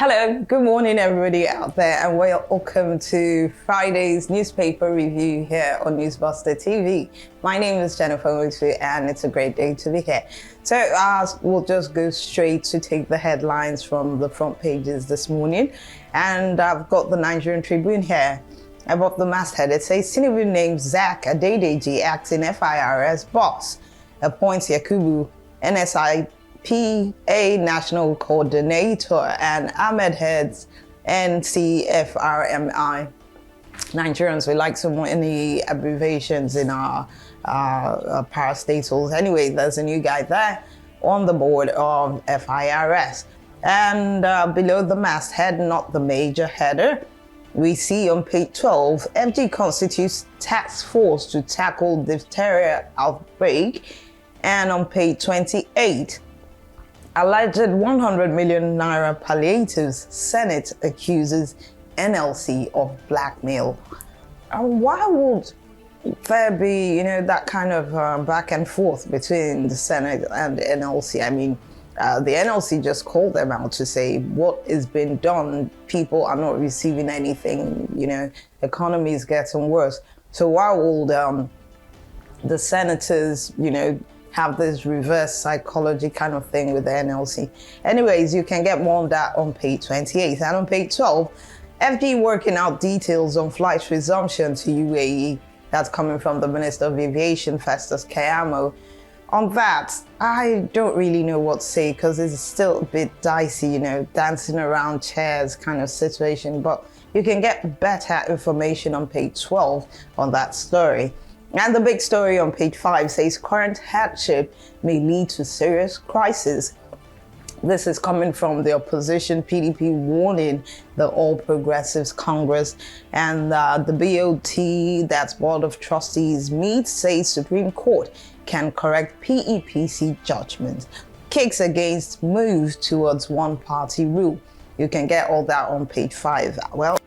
Hello, good morning everybody out there, and welcome to Friday's newspaper review here on Newsbuster TV. My name is Jennifer Otu, and it's a great day to be here. So we'll just go straight to take the headlines from the front pages this morning. And I've got the Nigerian Tribune here. Above the masthead, it says Tinubu names Zach Adedeji acting FIRS boss, appoints Yakubu NSIPA National Coordinator, and Ahmed heads NCFRMI. Nigerians, we like so many abbreviations in our parastatals. Anyway, there's a new guy there on the board of FIRS. And below the masthead, not the major header, we see on page 12, FG constitutes task force to tackle diphtheria outbreak. And on page 28, alleged 100 million naira palliatives, Senate accuses NLC of blackmail. Why would there be, that kind of back and forth between the Senate and the NLC? I mean, the NLC just called them out to say what is being done. People are not receiving anything, economy is getting worse. So why would the senators, have this reverse psychology kind of thing with the NLC? Anyways, you can get more on that on page 28. And on page 12, FG working out details on flight resumption to UAE. That's coming from the Minister of Aviation, Festus Keyamo. On that, I don't really know what to say because it's still a bit dicey, dancing around chairs kind of situation. But you can get better information on page 12 on that story. And the big story on page 5 says current hardship may lead to serious crisis. This is coming from the opposition PDP warning the All Progressives Congress. And the BOT, that's Board of Trustees, meets, says Supreme Court can correct PEPC judgment. Kicks against move towards one-party rule. You can get all that on page 5. Well,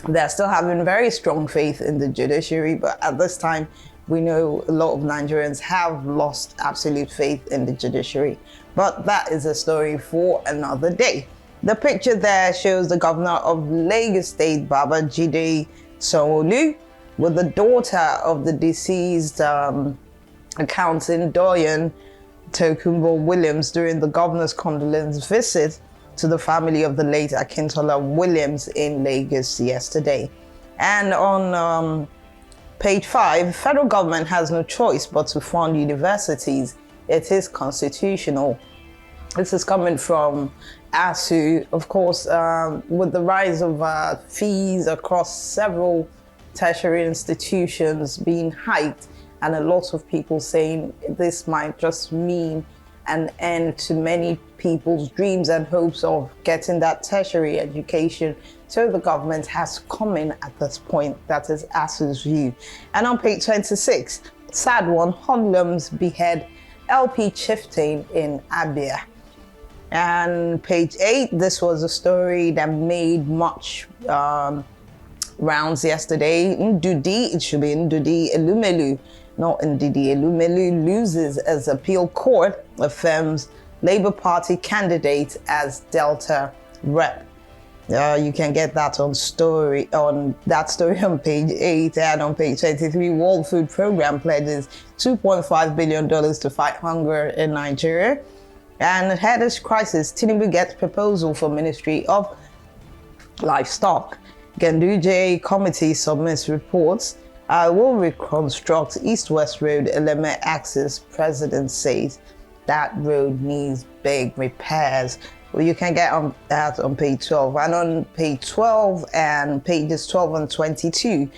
they're still having very strong faith in the judiciary, but at this time, we know a lot of Nigerians have lost absolute faith in the judiciary. But that is a story for another day. The picture there shows the governor of Lagos State, Babajide Sanwo-Olu, with the daughter of the deceased accountant Doyen Tokunbo Williams during the governor's condolence visit to the family of the late Akintola Williams in Lagos yesterday. And on page 5, federal government has no choice but to fund universities. It is constitutional. This is coming from ASU. Of course, with the rise of fees across several tertiary institutions being hiked, and a lot of people saying this might just mean an end to many people's dreams and hopes of getting that tertiary education. So the government has come in at this point. That is ASU's view. And on page 26, sad one, hoodlums behead LP chieftain in Abia. And page 8, this was a story that made much rounds yesterday. Ndudi, it should be Ndudi Elumelu, not Ndidi Elumelu, loses as appeal court affirms Labour Party candidate as Delta rep. You can get that on that story on page 8. And on page 23, World Food Program pledges $2.5 billion to fight hunger in Nigeria. And headers crisis, Tinubu gets proposal for Ministry of Livestock. Ganduje committee submits reports. Will reconstruct East-West Road Eleme axis. President says that road needs big repairs. Well, you can get on that on page 12. And on page 12 and pages 12 and 22,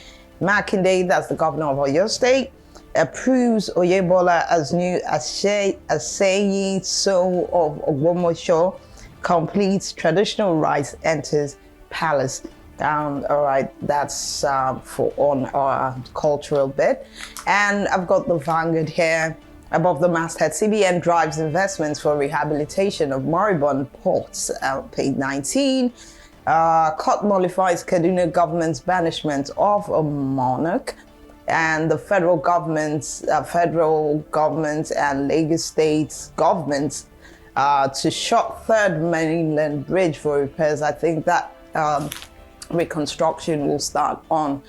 Makinde, that's the governor of Oyo State, approves Oyebola as new Aseyi So of Ogbomoso, completes traditional rites, enters palace. All right, that's for on our cultural bit. And I've got the Vanguard here. Above the masthead, CBN drives investments for rehabilitation of moribund ports. Page 19. Court nullifies Kaduna government's banishment of a monarch. And the federal government and Lagos State's governments to shut third mainland bridge for repairs. I think that reconstruction will start on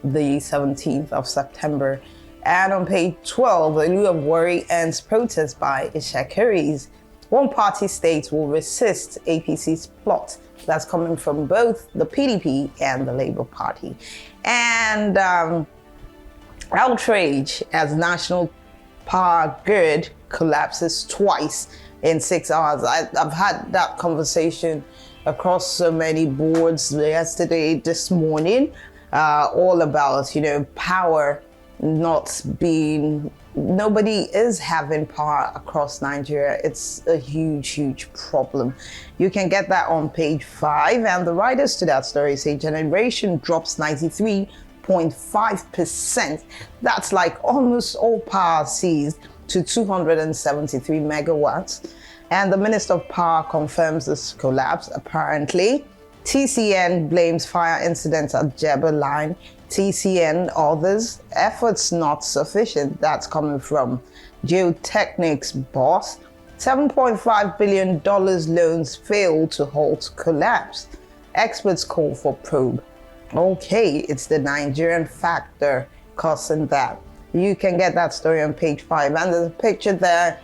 the 17th of September. And on page 12, a lieu of worry ends protest by Ishakiris. One-party states will resist APC's plot. That's coming from both the PDP and the Labour Party. And outrage as national power grid collapses twice in 6 hours. I've had that conversation across so many boards yesterday, this morning, all about, power not being, nobody is having power across Nigeria. It's a huge, huge problem. You can get that on page 5. And the writers to that story say generation drops 93.5%. That's like almost all power seized to 273 megawatts. And the Minister of Power confirms this collapse, apparently. TCN blames fire incidents at Jebba line. TCN others, efforts not sufficient. That's coming from Geotechnics boss. $7.5 billion loans fail to halt collapse. Experts call for probe. Okay, it's the Nigerian factor causing that. You can get that story on page 5. And there's a picture there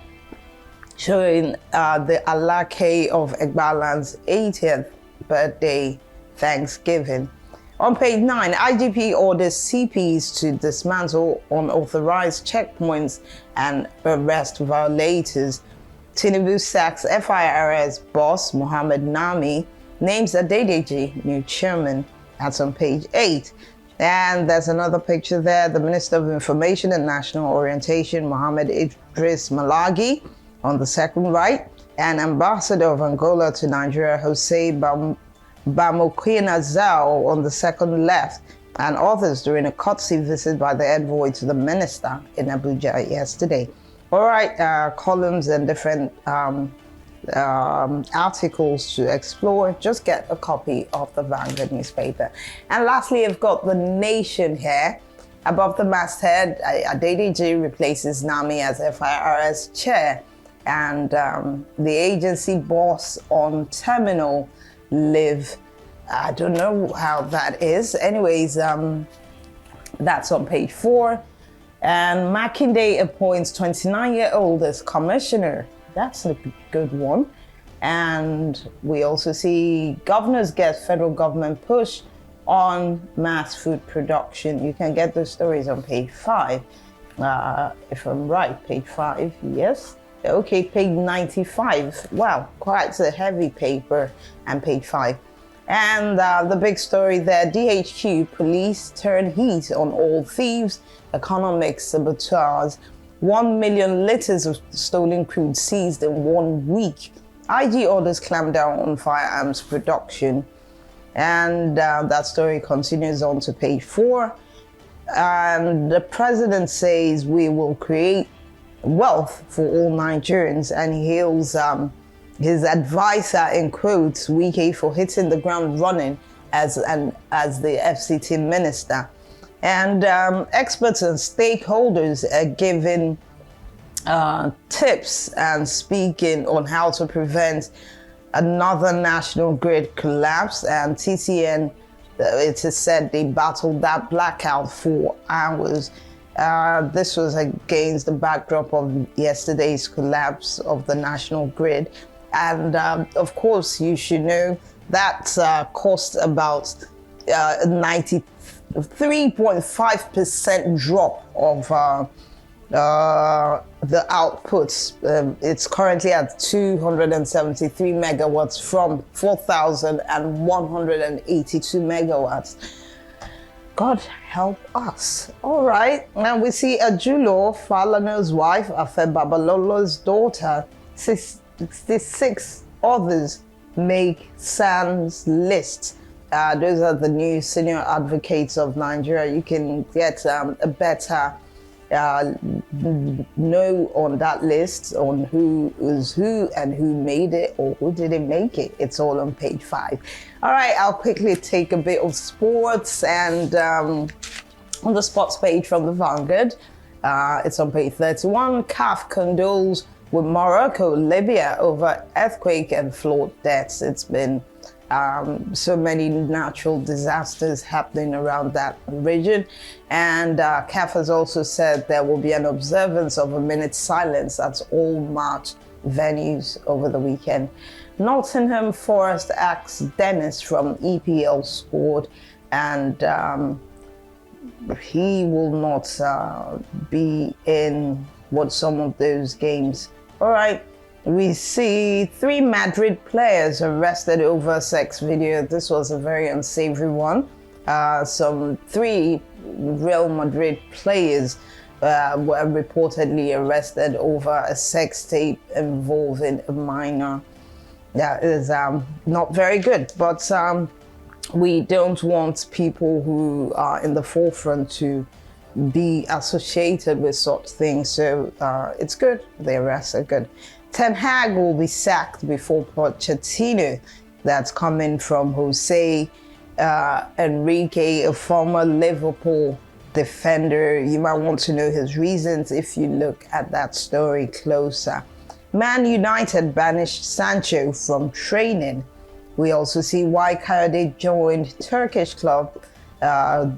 showing the Alake of Egbalan's 80th birthday Thanksgiving. On page 9, IGP orders CPs to dismantle unauthorized checkpoints and arrest violators. Tinubu sacks FIRS boss Mohammed Nami, names Adedeji new chairman. That's on page 8. And there's another picture there. The Minister of Information and National Orientation, Mohammed Idris Malagi, on the second right, and Ambassador of Angola to Nigeria, Jose Bamokina Zhao, on the second left, and others during a courtesy visit by the envoy to the minister in Abuja yesterday. All right, columns and different articles to explore. Just get a copy of the Vanguard newspaper. And lastly, I've got The Nation here. Above the masthead, Adedeji replaces Nami as FIRS chair. And the agency boss on terminal live. I don't know how that is. Anyways, that's on page 4. And Makinde appoints 29-year-old as commissioner. That's a good one. And we also see governors get federal government push on mass food production. You can get those stories on page 5. If I'm right, page 5, yes. Okay, page 95. Wow, quite a heavy paper, and page 5. And the big story there, DHQ, police turn heat on all thieves, economic saboteurs. 1 million liters of stolen crude seized in 1 week. IG orders clamp down on firearms production. And that story continues on to page 4. And the president says we will create wealth for all Nigerians, and he hails his advisor, in quotes, Wike, for hitting the ground running as the FCT minister. And experts and stakeholders are giving tips and speaking on how to prevent another national grid collapse. And TCN, it is said they battled that blackout for hours. This was against the backdrop of yesterday's collapse of the national grid. And of course, you should know that cost about 93.5% drop of the outputs. It's currently at 273 megawatts from 4,182 megawatts. God help us. All right. And we see Ajulo, Falana's wife, Afe Babalolo's daughter, 66 others make SANS list. Those are the new senior advocates of Nigeria. You can get a better know on that list on who is who and who made it or who didn't make it. It's all on page 5. All right, I'll quickly take a bit of sports, and on the sports page from the Vanguard, it's on page 31. CAF condoles with Morocco, Libya over earthquake and flood deaths. It's been so many natural disasters happening around that region. And CAF has also said there will be an observance of a minute's silence at all March venues over the weekend. Nottingham Forest asks Dennis from EPL squad, and he will not be in some of those games. All right. We see 3 Madrid players arrested over sex video. This was a very unsavory one. Some 3 Real Madrid players were reportedly arrested over a sex tape involving a minor. That is not very good, but we don't want people who are in the forefront to be associated with such things. So it's good. The arrests are good. Ten Hag will be sacked before Pochettino. That's coming from Jose Enrique, a former Liverpool defender. You might want to know his reasons if you look at that story closer. Man United banished Sancho from training. We also see why Kayode joined Turkish club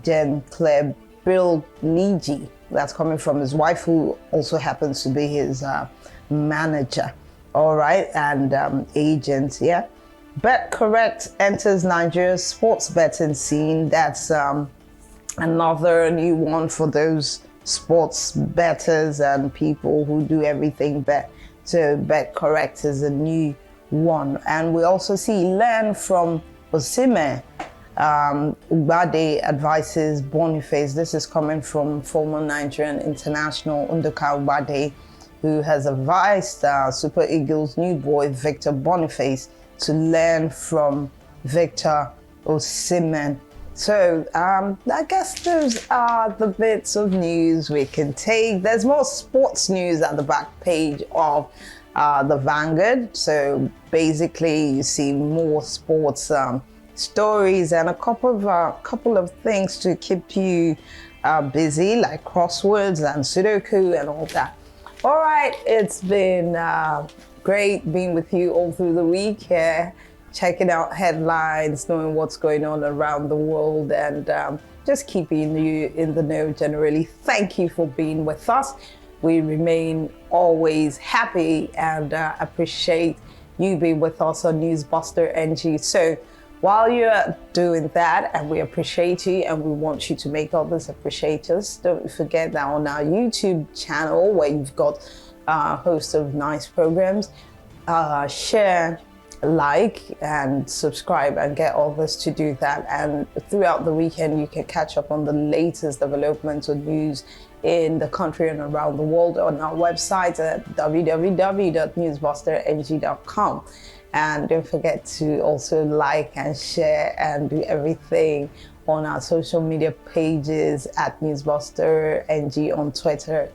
Gen Club Bilnigi. That's coming from his wife, who also happens to be his manager. All right, and agent. Yeah. Bet Correct enters Nigeria's sports betting scene. That's another new one for those sports bettors and people who do everything bet. So Bet Correct is a new one. And we also see learn from Osimhen. Ubade advises Boniface. This is coming from former Nigerian international Nduka Ubade, who has advised Super Eagles new boy Victor Boniface to learn from Victor Osimhen. So I guess those are the bits of news we can take. There's more sports news at the back page of the Vanguard. So basically you see more sports stories and a couple of things to keep you busy, like crosswords and Sudoku and all that. All right, it's been great being with you all through the week here, checking out headlines, knowing what's going on around the world, and just keeping you in the know generally. Thank you for being with us. We remain always happy and appreciate you being with us on Newsbuster NG. So while you're doing that, and we appreciate you and we want you to make others appreciate us, don't forget that on our YouTube channel, where you've got a host of nice programs, share, like, and subscribe, and get others to do that. And throughout the weekend, you can catch up on the latest developments or news in the country and around the world on our website at www.newsbusterng.com. And don't forget to also like and share and do everything on our social media pages at Newsbuster NG on Twitter.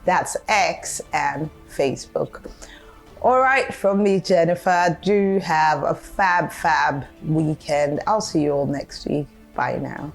That's X and Facebook. All right, from me, Jennifer, do have a fab weekend. I'll see you all next week. Bye now.